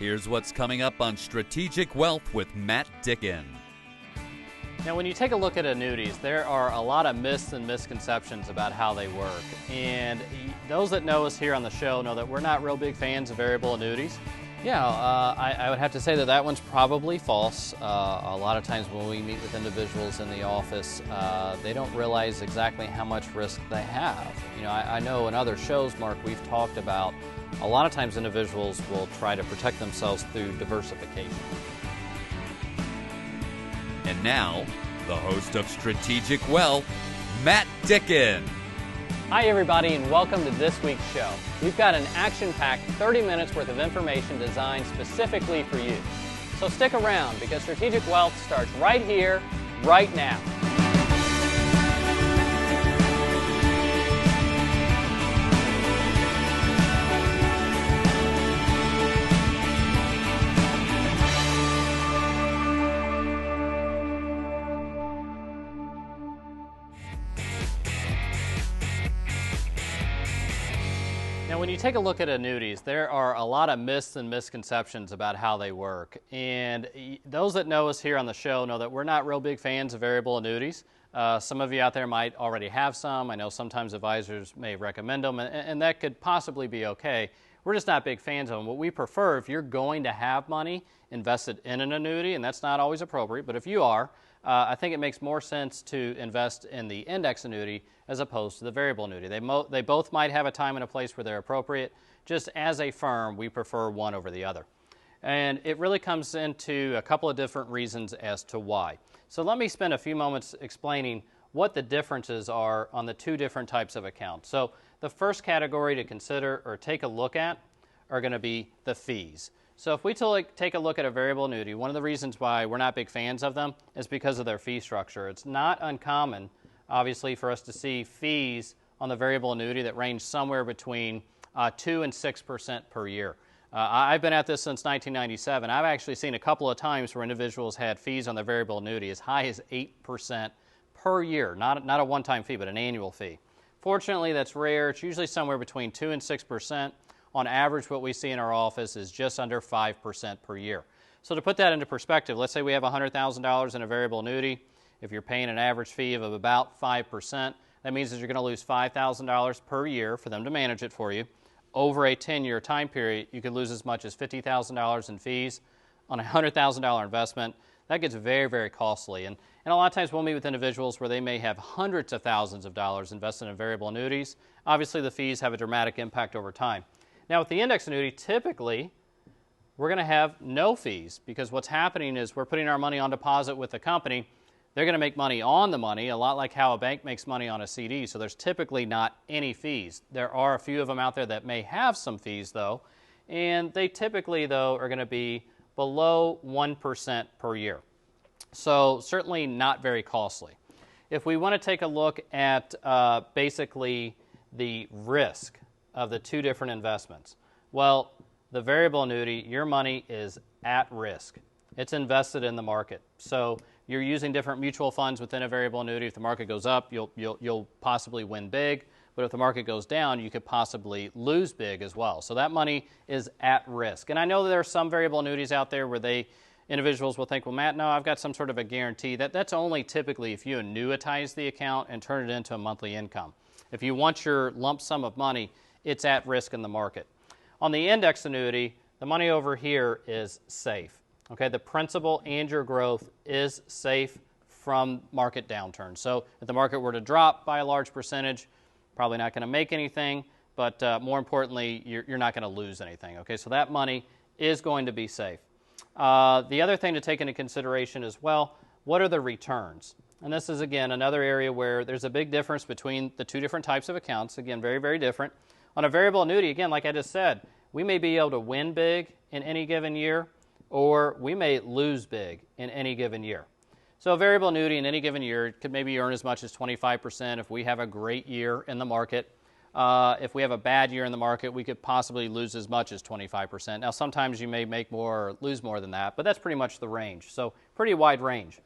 Here's what's coming up on Strategic Wealth with Matt Dicken. Now, when you take a look at annuities, there are a lot of myths and misconceptions about how they work. And those that know us here on the show know that we're not real big fans of variable annuities. I would have to say that that one's probably false. A lot of times when we meet with individuals in the office, they don't realize exactly how much risk they have. I know in other shows, Mark, we've talked about a lot of times individuals will try to protect themselves through diversification. And now, the host of Strategic Wealth, Matt Dicken. Hi everybody, and welcome to this week's show. We've got an action-packed 30 minutes worth of information designed specifically for you. So stick around because Strategic Wealth starts right here, right now. Now, when you take a look at annuities, there are a lot of myths and misconceptions about how they work. And those that know us here on the show know that we're not real big fans of variable annuities. Some of you out there might already have some. I know sometimes advisors may recommend them, and that could possibly be okay. We're just not big fans of them. What we prefer, if you're going to have money invested in an annuity, and that's not always appropriate, but if you are, I think it makes more sense to invest in the index annuity as opposed to the variable annuity. They both might have a time and a place where they're appropriate. Just as a firm, we prefer one over the other. And it really comes into a couple of different reasons as to why. So let me spend a few moments explaining what the differences are on the two different types of accounts. So the first category to consider or take a look at are going to be the fees. So if we take a look at a variable annuity, one of the reasons why we're not big fans of them is because of their fee structure. It's not uncommon, obviously, for us to see fees on the variable annuity that range somewhere between 2 and 6% per year. I've been at this since 1997. I've actually seen a couple of times where individuals had fees on their variable annuity as high as 8% per year, not a one-time fee, but an annual fee. Fortunately, that's rare. It's usually somewhere between 2 and 6%. On average, what we see in our office is just under 5% per year. So to put that into perspective, let's say we have $100,000 in a variable annuity. If you're paying an average fee of about 5%, that means that you're going to lose $5,000 per year for them to manage it for you. Over a 10-year time period, you could lose as much as $50,000 in fees on a $100,000 investment. That gets very, very costly. And a lot of times we'll meet with individuals where they may have hundreds of thousands of dollars invested in variable annuities. Obviously, the fees have a dramatic impact over time. Now, with the index annuity, typically, we're going to have no fees because what's happening is we're putting our money on deposit with the company. They're going to make money on the money, a lot like how a bank makes money on a CD, so there's typically not any fees. There are a few of them out there that may have some fees, though, and they typically, though, are going to be below 1% per year. So certainly not very costly. If we want to take a look at basically the risk of the two different investments, well, the variable annuity, your money is at risk. It's invested in the market. So you're using different mutual funds within a variable annuity. If the market goes up, you'll possibly win big. But if the market goes down, you could possibly lose big as well. So that money is at risk. And I know there are some variable annuities out there where individuals will think, well, Matt, no, I've got some sort of a guarantee. That's only typically if you annuitize the account and turn it into a monthly income. If you want your lump sum of money, it's at risk in the market. On the index annuity, the money over here is safe. Okay, the principal and your growth is safe from market downturns. So if the market were to drop by a large percentage, probably not going to make anything, but more importantly, you're not going to lose anything. Okay, so that money is going to be safe. The other thing to take into consideration as well, what are the returns? And this is, again, another area where there's a big difference between the two different types of accounts. Again, very, very different. On a variable annuity, again, like I just said, we may be able to win big in any given year, or we may lose big in any given year. So a variable annuity in any given year could maybe earn as much as 25% if we have a great year in the market. If we have a bad year in the market, we could possibly lose as much as 25%. Now, sometimes you may make more or lose more than that, but that's pretty much the range. So pretty wide range.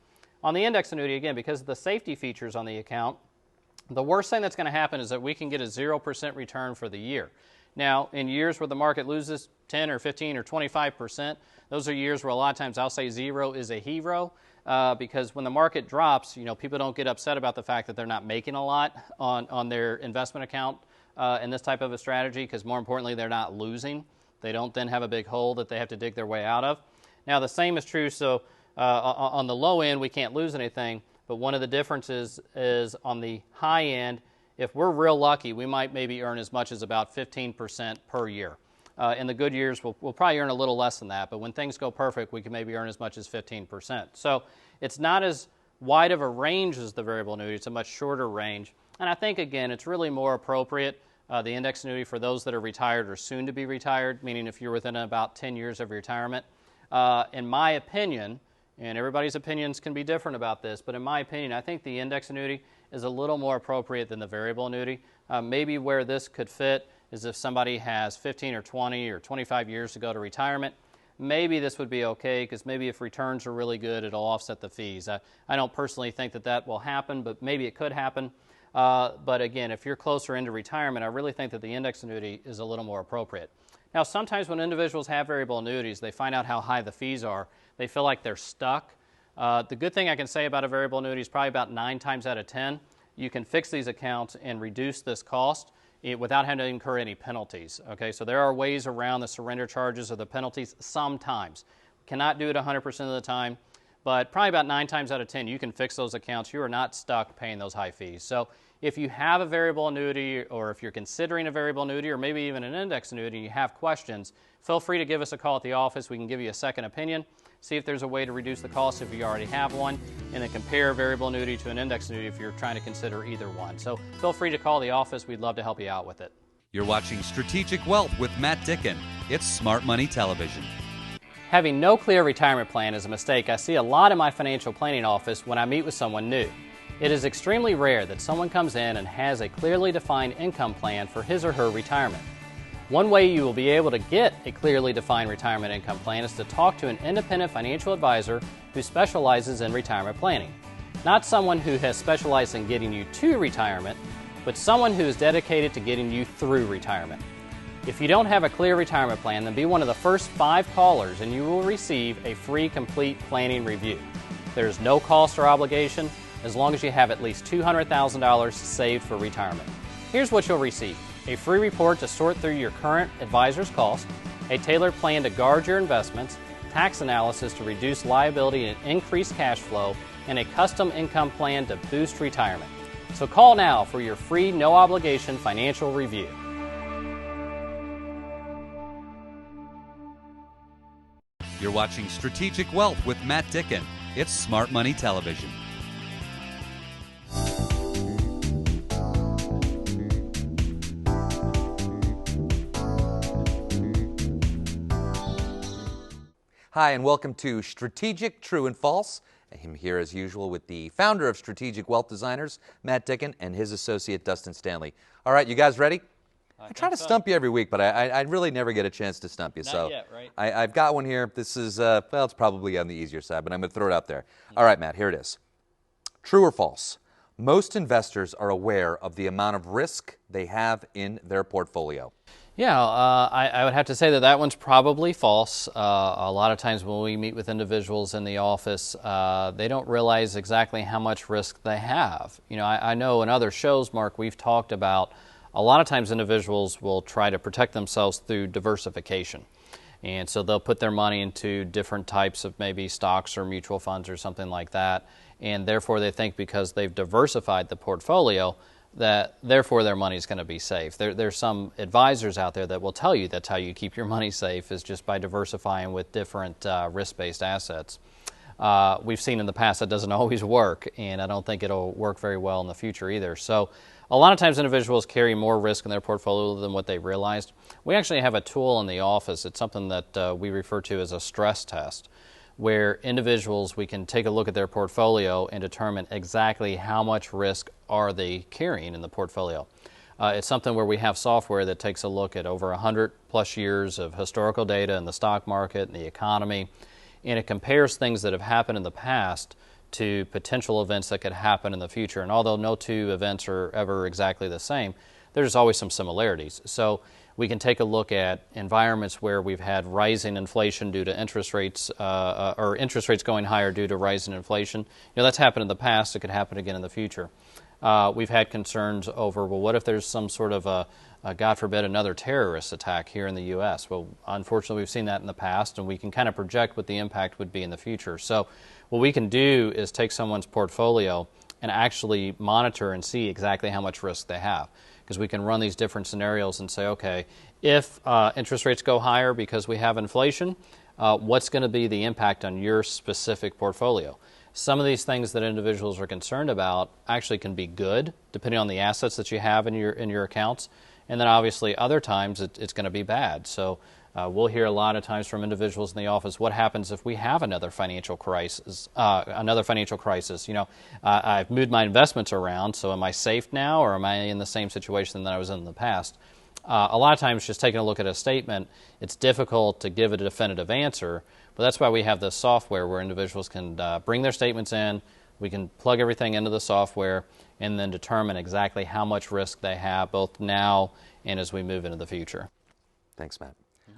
On the index annuity, again, because of the safety features on the account, the worst thing that's going to happen is that we can get a 0% return for the year. Now, in years where the market loses 10 or 15 or 25%, those are years where a lot of times I'll say zero is a hero, because when the market drops, people don't get upset about the fact that they're not making a lot on their investment account in this type of a strategy, because more importantly, they're not losing. They don't then have a big hole that they have to dig their way out of. Now, the same is true, so on the low end, we can't lose anything, but one of the differences is on the high end, if we're real lucky, we might maybe earn as much as about 15% per year. In the good years, we'll probably earn a little less than that, but when things go perfect, we can maybe earn as much as 15%. So it's not as wide of a range as the variable annuity. It's a much shorter range. And I think, again, it's really more appropriate, the index annuity, for those that are retired or soon to be retired, meaning if you're within about 10 years of retirement. In my opinion, and everybody's opinions can be different about this, but in my opinion, I think the index annuity is a little more appropriate than the variable annuity. Maybe where this could fit is if somebody has 15 or 20 or 25 years to go to retirement. Maybe this would be okay, because maybe if returns are really good, it'll offset the fees. I don't personally think that will happen, but maybe it could happen. But again, if you're closer into retirement, I really think that the index annuity is a little more appropriate. Now, sometimes when individuals have variable annuities, they find out how high the fees are. They feel like they're stuck. The good thing I can say about a variable annuity is probably about 9 times out of 10, you can fix these accounts and reduce this cost without having to incur any penalties. Okay, so there are ways around the surrender charges or the penalties sometimes. Cannot do it 100% of the time, but probably about 9 times out of 10, you can fix those accounts. You are not stuck paying those high fees. So if you have a variable annuity, or if you're considering a variable annuity, or maybe even an index annuity, and you have questions, feel free to give us a call at the office. We can give you a second opinion, see if there's a way to reduce the cost if you already have one, and then compare a variable annuity to an index annuity if you're trying to consider either one. So feel free to call the office. We'd love to help you out with it. You're watching Strategic Wealth with Matt Dicken. It's Smart Money Television. Having no clear retirement plan is a mistake I see a lot in my financial planning office when I meet with someone new. It is extremely rare that someone comes in and has a clearly defined income plan for his or her retirement. One way you will be able to get a clearly defined retirement income plan is to talk to an independent financial advisor who specializes in retirement planning. Not someone who has specialized in getting you to retirement, but someone who is dedicated to getting you through retirement. If you don't have a clear retirement plan, then be one of the first 5 callers and you will receive a free complete planning review. There is no cost or obligation as long as you have at least $200,000 saved for retirement. Here's what you'll receive: a free report to sort through your current advisor's cost, a tailored plan to guard your investments, tax analysis to reduce liability and increase cash flow, and a custom income plan to boost retirement. So call now for your free, no-obligation financial review. You're watching Strategic Wealth with Matt Dicken. It's Smart Money Television. Hi, and welcome to Strategic True and False. I'm here as usual with the founder of Strategic Wealth Designers, Matt Dicken, and his associate, Dustin Stanley. All right, you guys ready? I try to stump you every week, but I really never get a chance to stump you. Not yet, right? I've got one here. This is, well, it's probably on the easier side, but I'm going to throw it out there. All right, Matt, here it is. True or false? Most investors are aware of the amount of risk they have in their portfolio. Yeah, I would have to say that one's probably false. A lot of times when we meet with individuals in the office, they don't realize exactly how much risk they have. You know, I know in other shows, Mark, we've talked about a lot of times individuals will try to protect themselves through diversification. And so they'll put their money into different types of maybe stocks or mutual funds or something like that. And therefore they think because they've diversified the portfolio that therefore their money is going to be safe. There's some advisors out there that will tell you that's how you keep your money safe, is just by diversifying with different risk-based assets. We've seen in the past that doesn't always work, and I don't think it'll work very well in the future either. So a lot of times individuals carry more risk in their portfolio than what they realized. We actually have a tool in the office. It's something that we refer to as a stress test, where individuals, we can take a look at their portfolio and determine exactly how much risk are they carrying in the portfolio. It's something where we have software that takes a look at over 100 plus years of historical data in the stock market and the economy, and it compares things that have happened in the past to potential events that could happen in the future. And although no two events are ever exactly the same, there's always some similarities. So We can take a look at environments where we've had rising inflation due to interest rates, or interest rates going higher due to rising inflation. That's happened in the past. It could happen again in the future. We've had concerns over, well, what if there's some sort of God forbid, another terrorist attack here in the U.S.? Well, unfortunately, we've seen that in the past, and we can kind of project what the impact would be in the future. So what we can do is take someone's portfolio and actually monitor and see exactly how much risk they have. Because we can run these different scenarios and say, okay, if interest rates go higher because we have inflation, what's going to be the impact on your specific portfolio? Some of these things that individuals are concerned about actually can be good, depending on the assets that you have in your accounts. And then obviously other times it's going to be bad. So we'll hear a lot of times from individuals in the office, what happens if we have another financial crisis? I've moved my investments around, so am I safe now, or am I in the same situation that I was in the past? A lot of times just taking a look at a statement, it's difficult to give a definitive answer, but that's why we have this software where individuals can bring their statements in, we can plug everything into the software, and then determine exactly how much risk they have, both now and as we move into the future. Thanks, Matt.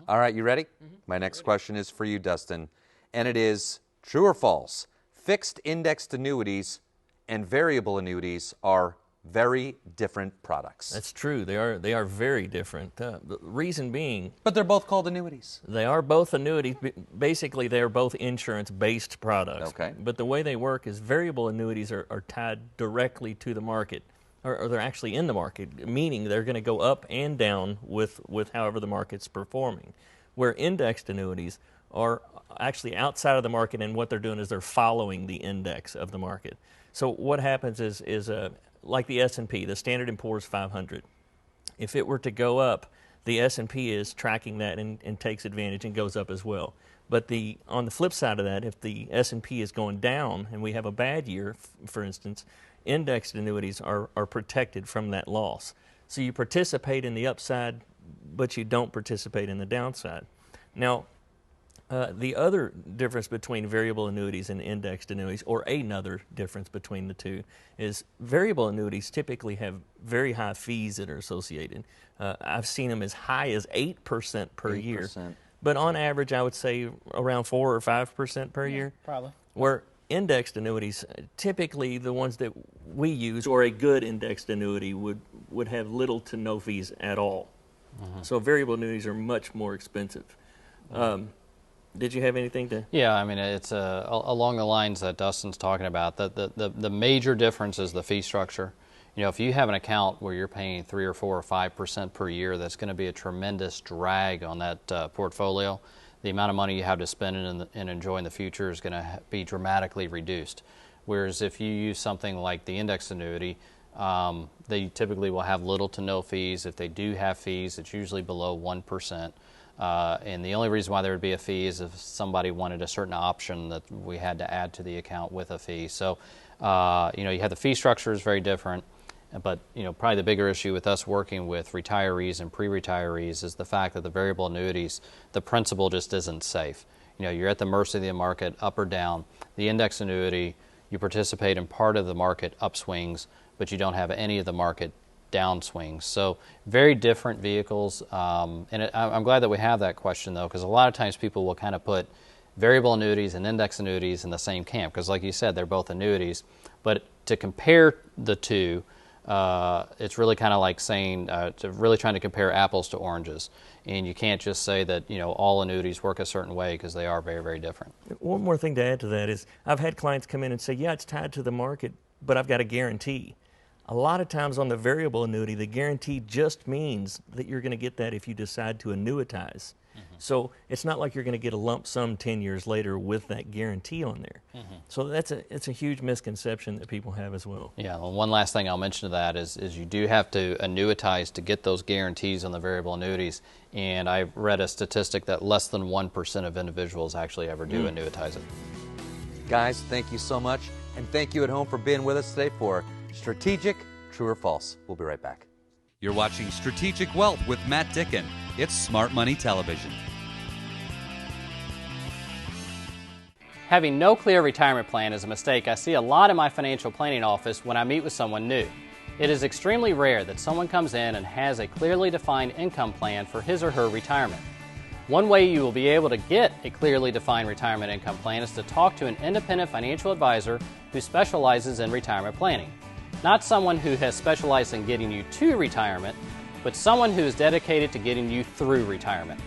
All right, you ready? My next question is for you, Dustin, and it is true or false? Fixed indexed annuities and variable annuities are very different products. That's true. They are very different. The reason being, But they're both called annuities. they are both annuities. Basically, they are both insurance-based products. Okay. But the way they work is variable annuities are tied directly to the market, or they're actually in the market, meaning they're going to go up and down with however the market's performing. Where indexed annuities are actually outside of the market, and what they're doing is they're following the index of the market. So what happens is like the S&P, the Standard & Poor's 500. If it were to go up, the S&P is tracking that and takes advantage and goes up as well. But on the flip side of that, if the S&P is going down and we have a bad year, for instance, indexed annuities are protected from that loss. So you participate in the upside, but you don't participate in the downside. Now, the other difference between variable annuities and indexed annuities, or another difference between the two, is variable annuities typically have very high fees that are associated. I've seen them as high as 8% per year. But on average, I would say around 4 or 5% per year. Probably. Where indexed annuities, typically the ones that we use, or a good indexed annuity, would have little to no fees at all. So variable annuities are much more expensive. Did you have anything to? Yeah, I mean, it's along the lines that Dustin's talking about. The major difference is the fee structure. If you have an account where you're paying 3 or 4 or 5% per year, that's going to be a tremendous drag on that portfolio. The amount of money you have to spend and enjoy in the future is going to be dramatically reduced. Whereas if you use something like the index annuity, they typically will have little to no fees. If they do have fees, it's usually below 1%. And the only reason why there would be a fee is if somebody wanted a certain option that we had to add to the account with a fee. So, you have the fee structure is very different. But, probably the bigger issue with us working with retirees and pre-retirees is the fact that the variable annuities, the principal just isn't safe. You're at the mercy of the market, up or down. The index annuity, you participate in part of the market upswings, but you don't have any of the market downswings. So very different vehicles. I'm glad that we have that question, though, because a lot of times people will kind of put variable annuities and index annuities in the same camp, because like you said, they're both annuities. But to compare the two, it's really kind of like saying, really trying to compare apples to oranges. And you can't just say that, all annuities work a certain way, because they are very, very different. One more thing to add to that is I've had clients come in and say, yeah, it's tied to the market, but I've got a guarantee. A lot of times on the variable annuity, the guarantee just means that you're going to get that if you decide to annuitize. So it's not like you're going to get a lump sum 10 years later with that guarantee on there. So it's a huge misconception that people have as well. Yeah, well, one last thing I'll mention to that is you do have to annuitize to get those guarantees on the variable annuities. And I've read a statistic that less than 1% of individuals actually ever do annuitize it. Guys, thank you so much. And thank you at home for being with us today for Strategic, True or False. We'll be right back. You're watching Strategic Wealth with Matt Dicken. It's Smart Money Television. Having no clear retirement plan is a mistake I see a lot in my financial planning office when I meet with someone new. It is extremely rare that someone comes in and has a clearly defined income plan for his or her retirement. One way you will be able to get a clearly defined retirement income plan is to talk to an independent financial advisor who specializes in retirement planning. Not someone who has specialized in getting you to retirement, but someone who is dedicated to getting you through retirement.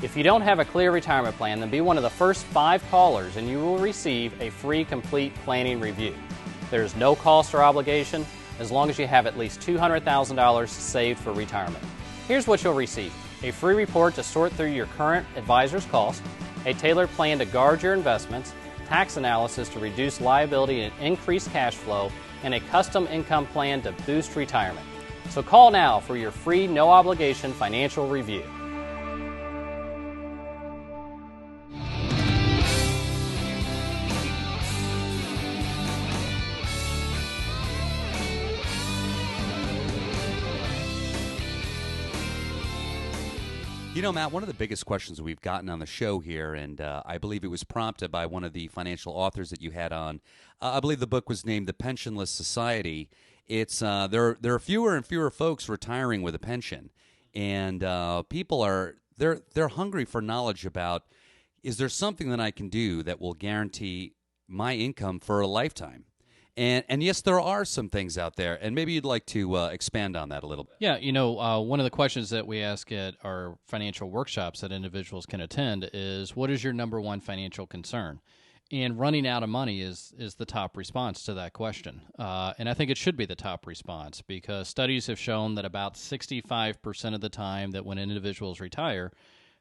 If you don't have a clear retirement plan, then be one of the first 5 callers and you will receive a free complete planning review. There is no cost or obligation as long as you have at least $200,000 saved for retirement. Here's what you'll receive: a free report to sort through your current advisor's cost, a tailored plan to guard your investments, tax analysis to reduce liability and increase cash flow, and a custom income plan to boost retirement. So call now for your free, no-obligation financial review. You know, Matt, one of the biggest questions we've gotten on the show here, and I believe it was prompted by one of the financial authors that you had on. I believe the book was named The Pensionless Society. It's there are fewer and fewer folks retiring with a pension, and people are they're hungry for knowledge about, is there something that I can do that will guarantee my income for a lifetime? And yes, there are some things out there, and maybe you'd like to expand on that a little bit. Yeah, you know, one of the questions that we ask at our financial workshops that individuals can attend is, what is your number one financial concern? And running out of money is the top response to that question. And I think it should be the top response, because studies have shown that about 65% of the time that when individuals retire,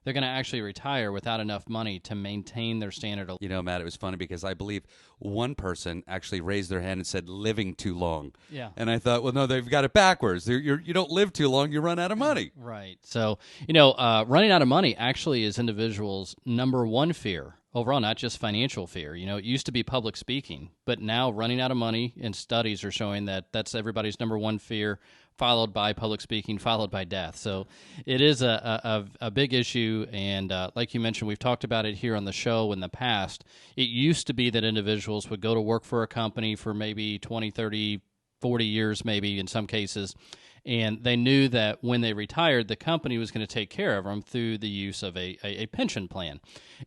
they're going to actually retire without enough money to maintain their standard of. You know, Matt, it was funny because I believe one person actually raised their hand and said living too long. Yeah. And I thought, well, no, they've got it backwards. You don't live too long, you run out of money. Right. So, you know, running out of money actually is individuals' number one fear overall, not just financial fear. You know, it used to be public speaking, but now running out of money, and studies are showing that that's everybody's number one fear, followed by public speaking, followed by death. So it is a big issue, and like you mentioned, we've talked about it here on the show in the past. It used to be that individuals would go to work for a company for maybe 20, 30, 40 years maybe in some cases, and they knew that when they retired, the company was going to take care of them through the use of a pension plan.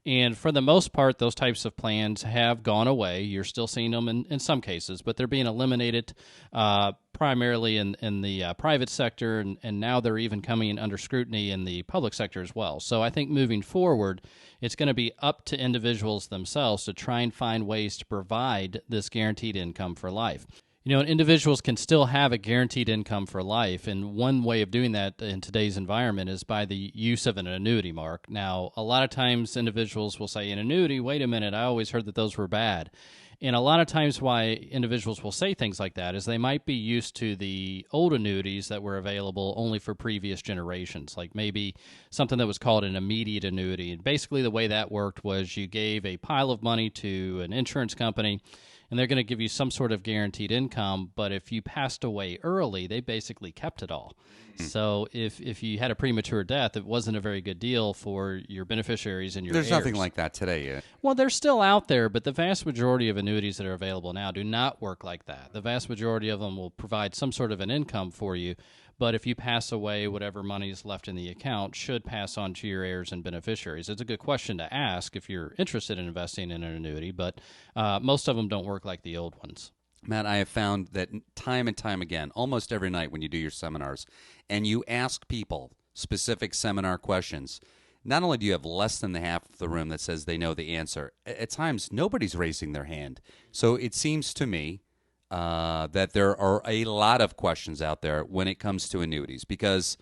And for the most part, those types of plans have gone away. You're still seeing them in some cases, but they're being eliminated primarily in the private sector, and now they're even coming under scrutiny in the public sector as well. So I think moving forward, it's going to be up to individuals themselves to try and find ways to provide this guaranteed income for life. You know, individuals can still have a guaranteed income for life, and one way of doing that in today's environment is by the use of an annuity, Mark. Now, a lot of times individuals will say, an annuity, wait a minute, I always heard that those were bad. And a lot of times why individuals will say things like that is they might be used to the old annuities that were available only for previous generations, like maybe something that was called an immediate annuity. And basically the way that worked was you gave a pile of money to an insurance company, and they're going to give you some sort of guaranteed income, but if you passed away early, they basically kept it all. So if you had a premature death, it wasn't a very good deal for your beneficiaries and your There's heirs. nothing like that today yet. Well, they're still out there, but the vast majority of annuities that are available now do not work like that. The vast majority of them will provide some sort of an income for you, but if you pass away, whatever money is left in the account should pass on to your heirs and beneficiaries. It's a good question to ask if you're interested in investing in an annuity, but most of them don't work like the old ones. Matt, I have found that time and time again, almost every night when you do your seminars, and you ask people specific seminar questions, not only do you have less than the half of the room that says they know the answer, at times nobody's raising their hand. So it seems to me that there are a lot of questions out there when it comes to annuities, because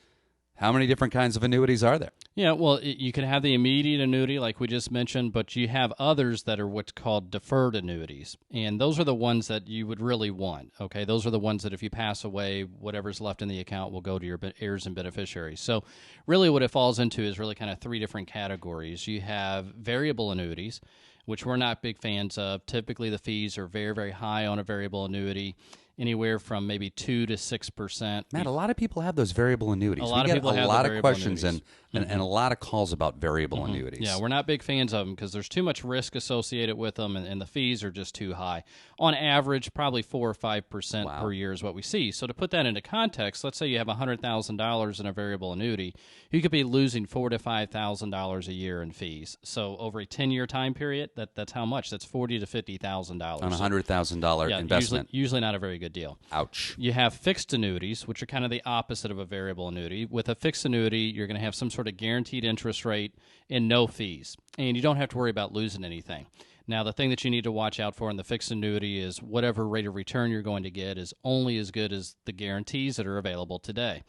how many different kinds of annuities are there? Yeah, well, you can have the immediate annuity like we just mentioned, but you have others that are what's called deferred annuities, and those are the ones that you would really want, okay? Those are the ones that if you pass away, whatever's left in the account will go to your heirs and beneficiaries. So really what it falls into is really kind of 3 different categories. You have variable annuities, which we're not big fans of. Typically the fees are very, very high on a variable annuity, anywhere from maybe 2 to 6%. Matt, a lot of people have those variable annuities. A lot we of get people a have the lot of variable questions annuities. and a lot of calls about variable annuities. Yeah, we're not big fans of them because there's too much risk associated with them, and the fees are just too high. On average, probably 4 or 5% per year is what we see. So to put that into context, let's say you have $100,000 in a variable annuity, you could be losing $4,000 to $5,000 a year in fees. So over a 10-year time period, that's how much? That's $40,000 to $50,000 on a $100,000 investment. Usually not a very good deal. Ouch. You have fixed annuities, which are kind of the opposite of a variable annuity. With a fixed annuity, you're going to have some sort of guaranteed interest rate and no fees, and you don't have to worry about losing anything. Now, the thing that you need to watch out for in the fixed annuity is whatever rate of return you're going to get is only as good as the guarantees that are available today.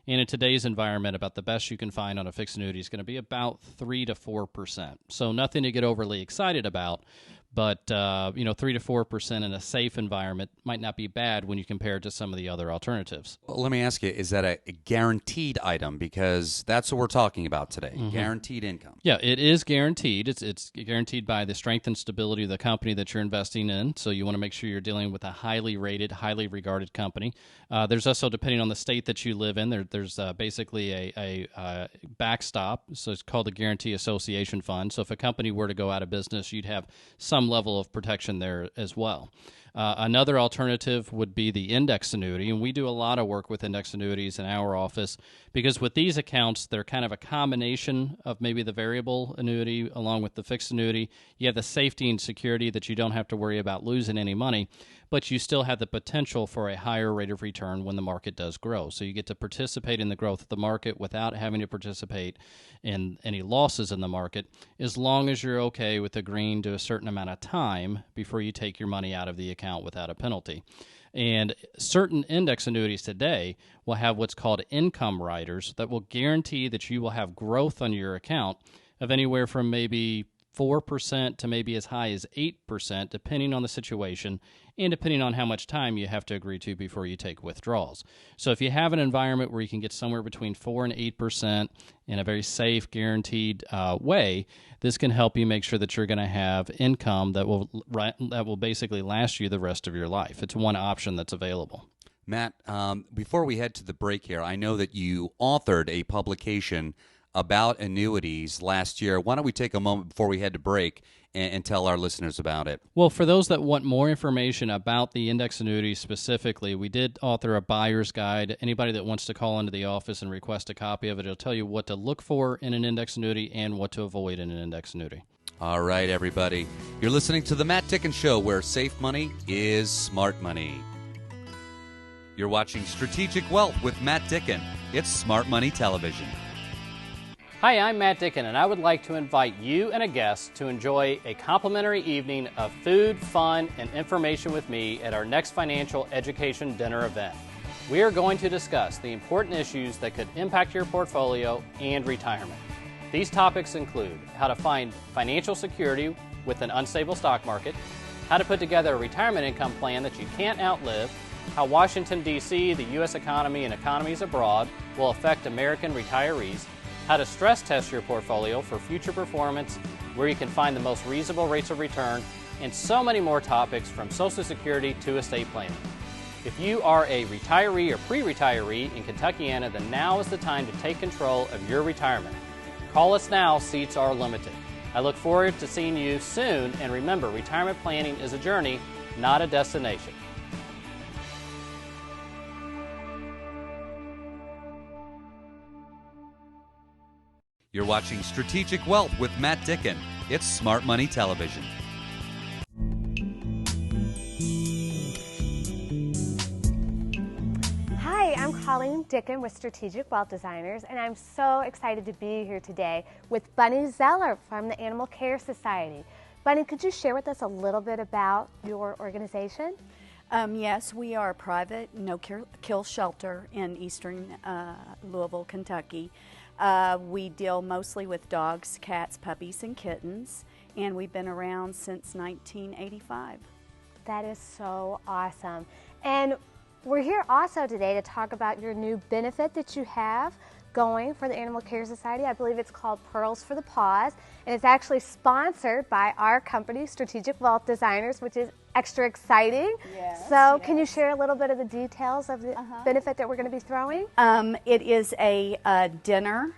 And in today's environment, about the best you can find on a fixed annuity is going to be about 3 to 4%. So nothing to get overly excited about, but 3 to 4% in a safe environment might not be bad when you compare it to some of the other alternatives. Well, let me ask you, is that a guaranteed item? Because that's what we're talking about today, guaranteed income. Yeah, it is guaranteed. It's guaranteed by the strength and stability of the company that you're investing in, so you want to make sure you're dealing with a highly rated, highly regarded company. There's also, depending on the state that you live in, there's basically a backstop, so it's called the Guarantee Association Fund. So if a company were to go out of business, you'd have some level of protection there as well. Another alternative would be the index annuity, and we do a lot of work with index annuities in our office because with these accounts, they're kind of a combination of maybe the variable annuity along with the fixed annuity. You have the safety and security that you don't have to worry about losing any money, but you still have the potential for a higher rate of return when the market does grow. So you get to participate in the growth of the market without having to participate in any losses in the market, as long as you're okay with agreeing to a certain amount of time before you take your money out of the account without a penalty. And certain index annuities today will have what's called income riders that will guarantee that you will have growth on your account of anywhere from maybe 4% to maybe as high as 8%, depending on the situation and depending on how much time you have to agree to before you take withdrawals. So if you have an environment where you can get somewhere between 4 and 8% in a very safe, guaranteed way, this can help you make sure that you're going to have income that will basically last you the rest of your life. It's one option that's available. Matt, before we head to the break here, I know that you authored a publication about annuities last year. Why don't we take a moment before we head to break and tell our listeners about it? Well, for those that want more information about the index annuities specifically, we did author a buyer's guide. Anybody that wants to call into the office and request a copy of it, it'll tell you what to look for in an index annuity and what to avoid in an index annuity. All right, everybody. You're listening to The Matt Dicken Show, where safe money is smart money. You're watching Strategic Wealth with Matt Dicken. It's Smart Money Television. Hi, I'm Matt Dicken, and I would like to invite you and a guest to enjoy a complimentary evening of food, fun, and information with me at our next financial education dinner event. We are going to discuss the important issues that could impact your portfolio and retirement. These topics include how to find financial security with an unstable stock market, how to put together a retirement income plan that you can't outlive, how Washington, D.C., the U.S. economy, and economies abroad will affect American retirees, how to stress test your portfolio for future performance, where you can find the most reasonable rates of return, and so many more topics from Social Security to estate planning. If you are a retiree or pre-retiree in Kentuckiana, then now is the time to take control of your retirement. Call us now, seats are limited. I look forward to seeing you soon, and remember, retirement planning is a journey, not a destination. You're watching Strategic Wealth with Matt Dicken. It's Smart Money Television. Hi, I'm Colleen Dicken with Strategic Wealth Designers, and I'm so excited to be here today with Bunny Zeller from the Animal Care Society. Bunny, could you share with us a little bit about your organization? Yes, we are a private no-kill shelter in eastern Louisville, Kentucky. We deal mostly with dogs, cats, puppies, and kittens, and we've been around since 1985. That is so awesome. And we're here also today to talk about your new benefit that you have going for the Animal Care Society. I believe it's called Pearls for the Paws, and it's actually sponsored by our company, Strategic Wealth Designers, which is extra exciting. Yes, So can you share a little bit of the details of the benefit that we're going to be throwing? It is a dinner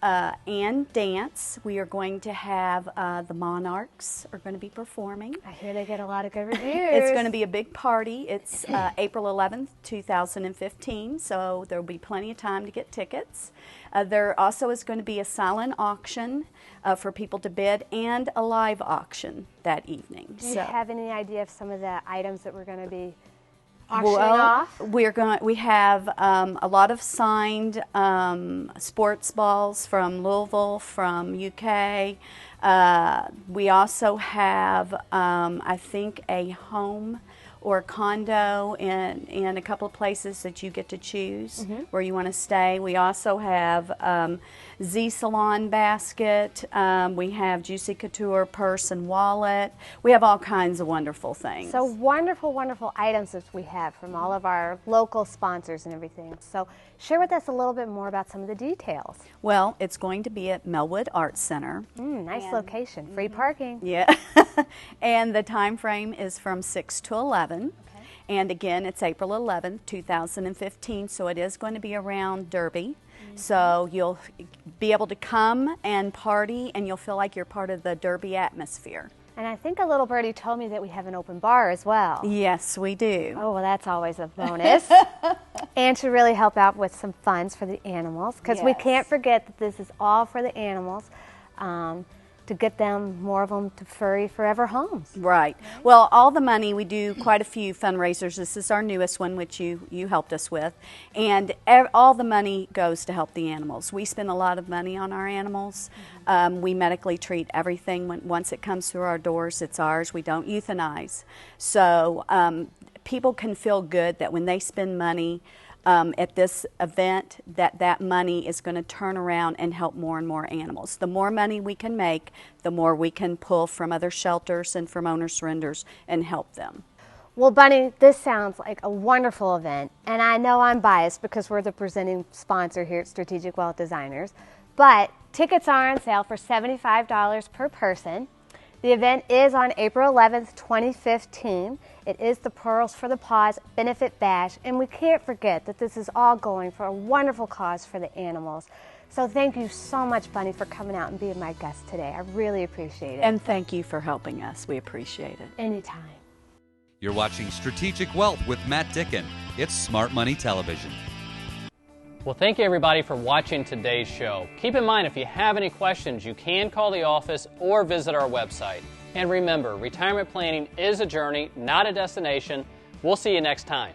and dance. We are going to have the Monarchs are going to be performing. I hear they get a lot of good reviews. It's going to be a big party. It's April 11th, 2015, so there will be plenty of time to get tickets. There also is going to be a silent auction for people to bid and a live auction that evening. Do you have any idea of some of the items that we're going to be auctioning off? We have a lot of signed sports balls from Louisville, from UK. We also have, I think, a home or a condo in a couple of places that you get to choose where you want to stay. We also have Z Salon basket. We have Juicy Couture purse and wallet. We have all kinds of wonderful things. So wonderful, wonderful items that we have from all of our local sponsors and everything. So share with us a little bit more about some of the details. Well, it's going to be at Melwood Arts Center. Nice location, free parking. Yeah. And the time frame is from 6 to 11. Okay. And again, it's April 11th, 2015, so it is going to be around Derby. So you'll be able to come and party, and you'll feel like you're part of the Derby atmosphere. And I think a little birdie told me that we have an open bar as well. Yes, we do. Oh, well, that's always a bonus. And to really help out with some funds for the animals, because we Yes. can't forget that this is all for the animals, to get them, more of them, to furry forever homes. Right. Well, all the money, we do quite a few fundraisers. This is our newest one, which you helped us with. And all the money goes to help the animals. We spend a lot of money on our animals. We medically treat everything. Once it comes through our doors, it's ours. We don't euthanize. So people can feel good that when they spend money at this event, that money is going to turn around and help more and more animals. The more money we can make, the more we can pull from other shelters and from owner surrenders and help them. Well, Bunny, this sounds like a wonderful event, and I know I'm biased because we're the presenting sponsor here at Strategic Wealth Designers, but tickets are on sale for $75 per person. The event is on April 11th, 2015. It is the Pearls for the Paws Benefit Bash, and we can't forget that this is all going for a wonderful cause for the animals. So thank you so much, Bunny, for coming out and being my guest today. I really appreciate it. And thank you for helping us. We appreciate it. Anytime. You're watching Strategic Wealth with Matt Dicken. It's Smart Money Television. Well, thank you everybody for watching today's show. Keep in mind, if you have any questions, you can call the office or visit our website. And remember, retirement planning is a journey, not a destination. We'll see you next time.